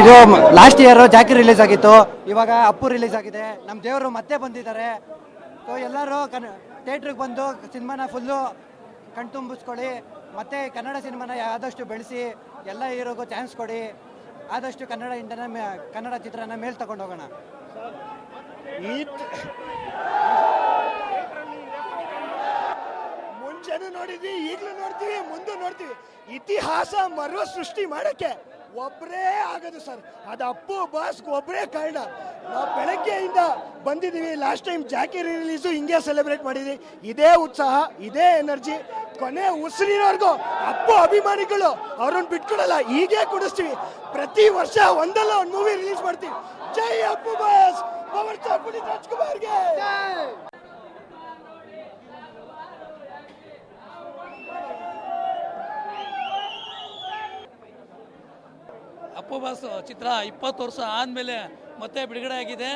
ಇದು last year Jackie release ಆಗಿತ್ತು, ಇವಾಗ ಅಪ್ಪು ರಿಲೀಸ್ ಆಗಿದೆ. ನಮ್ಮ ದೇವರು ಮತ್ತೆ ಬಂದಿದ್ದಾರೆ. ಸೊ ಎಲ್ಲರೂ ಥಿಯೇಟ್ರಿಗೆ ಬಂದು ಸಿನಿಮಾನ ಫುಲ್ಲು ಕಣ್ತುಂಬಿಸ್ಕೊಳ್ಳಿ. ಮತ್ತೆ ಕನ್ನಡ ಸಿನಿಮಾನ ಆದಷ್ಟು ಬೆಳೆಸಿ, ಎಲ್ಲ ಹೀರೋಗೂ ಚಾನ್ಸ್ ಕೊಡಿ. ಆದಷ್ಟು ಕನ್ನಡ ಚಿತ್ರನ ಮೇಲೆ ತಗೊಂಡು ಹೋಗೋಣ. ಮುಂಚೆನೂ ನೋಡಿದ್ವಿ, ಈಗಲೂ ನೋಡ್ತೀವಿ, ಮುಂದೆ ನೋಡ್ತೀವಿ. ಇತಿಹಾಸ ಮರು ಸೃಷ್ಟಿ ಮಾಡಕ್ಕೆ ಒಬ್ಬರೇ ಆಗೋದು ಸರ್, ಅದು ಅಪ್ಪು ಬಾಸ್ ಒಬ್ಬರೇ ಕಾರಣ. ನಾವು ಬೆಳಗ್ಗೆಯಿಂದ ಬಂದಿದ್ದೀವಿ. ಲಾಸ್ಟ್ ಟೈಮ್ ಜಾಕಿ ರಿಲೀಸು ಹಿಂಗೆ ಸೆಲೆಬ್ರೇಟ್ ಮಾಡಿದ್ವಿ. ಇದೇ ಉತ್ಸಾಹ, ಇದೇ ಎನರ್ಜಿ, ಕೊನೆ ಉಸಿರಿನವರೆಗೂ ಅಪ್ಪು ಅಭಿಮಾನಿಗಳು ಅವ್ರನ್ನ ಬಿಟ್ಕೊಡಲ್ಲ. ಹೀಗೆ ಕುಡಿಸ್ತೀವಿ. ಪ್ರತಿ ವರ್ಷ ಒಂದಲ್ಲ ಒಂದು ಮೂವಿ ರಿಲೀಸ್ ಮಾಡ್ತೀವಿ. ಜೈ Appu boss, power star Puneeth ರಾಜ್ಕುಮಾರ್ಗೆ. ಅಪ್ಪು ಬಾಸ್ ಚಿತ್ರ 20 ವರ್ಷ ಆದಮೇಲೆ ಮತ್ತೆ ಬಿಡುಗಡೆ ಆಗಿದೆ.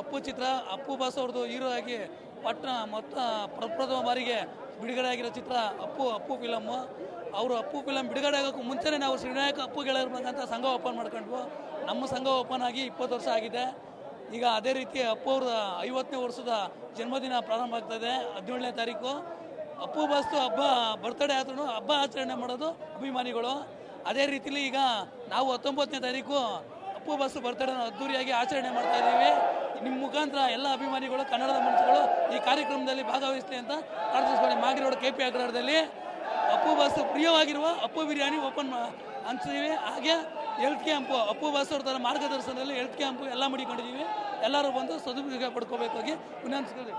ಅಪ್ಪು ಚಿತ್ರ, ಅಪ್ಪು ಬಾಸ್ ಅವ್ರದ್ದು ಹೀರೋ ಆಗಿ ಪ್ರಪ್ರಥಮ ಬಾರಿಗೆ ಬಿಡುಗಡೆ ಆಗಿರೋ ಚಿತ್ರ ಅಪ್ಪು ಫಿಲಮ್ಮು. ಅವರು ಅಪ್ಪು ಫಿಲಮ್ ಬಿಡುಗಡೆ ಆಗೋಕ್ಕೂ ಮುಂಚೆನೇ ನಾವು ಶ್ರೀನಾಯಕ ಅಪ್ಪು ಗೆಳೆಯರು ಅಂತ ಸಂಘ ಓಪನ್ ಮಾಡ್ಕೊಂಡ್ವು. ನಮ್ಮ ಸಂಘ ಓಪನ್ ಆಗಿ 20 ವರ್ಷ ಆಗಿದೆ. ಈಗ ಅದೇ ರೀತಿ ಅಪ್ಪು ಅವ್ರ 50ನೇ ವರ್ಷದ ಜನ್ಮದಿನ ಪ್ರಾರಂಭ ಆಗ್ತದೆ 17ನೇ ತಾರೀಕು. ಅಪ್ಪು ಬಾಸ್ತು ಬರ್ತ್ಡೇ ಆದ್ರೂ ಹಬ್ಬ ಆಚರಣೆ ಮಾಡೋದು ಅಭಿಮಾನಿಗಳು. ಅದೇ ರೀತಿಲಿ ಈಗ ನಾವು 19ನೇ ತಾರೀಕು ಅಪ್ಪು ಬಾಸ್ ಬರ್ತಡೇ ಅದ್ದೂರಿಯಾಗಿ ಆಚರಣೆ ಮಾಡ್ತಾ ಇದ್ದೀವಿ. ನಿಮ್ಮ ಮುಖಾಂತರ ಎಲ್ಲ ಅಭಿಮಾನಿಗಳು, ಕನ್ನಡದ ಮನಸ್ಸುಗಳು ಈ ಕಾರ್ಯಕ್ರಮದಲ್ಲಿ ಭಾಗವಹಿಸಲಿ ಅಂತ ಪ್ರಾರ್ಥಿಸ್ಕೊಂಡು ಮಾಗಡಿ ರೋಡ್ KP ಅಗ್ರಹಾರದಲ್ಲಿ ಅಪ್ಪು ಬಾಸ್ ಪ್ರಿಯವಾಗಿರುವ ಅಪ್ಪು ಬಿರಿಯಾನಿ ಓಪನ್ ಅನ್ಸ್ತೀವಿ. ಹಾಗೆ ಹೆಲ್ತ್ ಕ್ಯಾಂಪು ಅಪ್ಪು ಬಾಸ್ ಅವ್ರ ಮಾರ್ಗದರ್ಶನದಲ್ಲಿ ಹೆಲ್ತ್ ಕ್ಯಾಂಪು ಎಲ್ಲ ಮಾಡಿಕೊಂಡಿದ್ದೀವಿ. ಎಲ್ಲರೂ ಬಂದು ಸದುಪಯೋಗ ಪಡ್ಕೋಬೇಕಾಗಿ ವಿನಂತಿಸ್ತೀವಿ.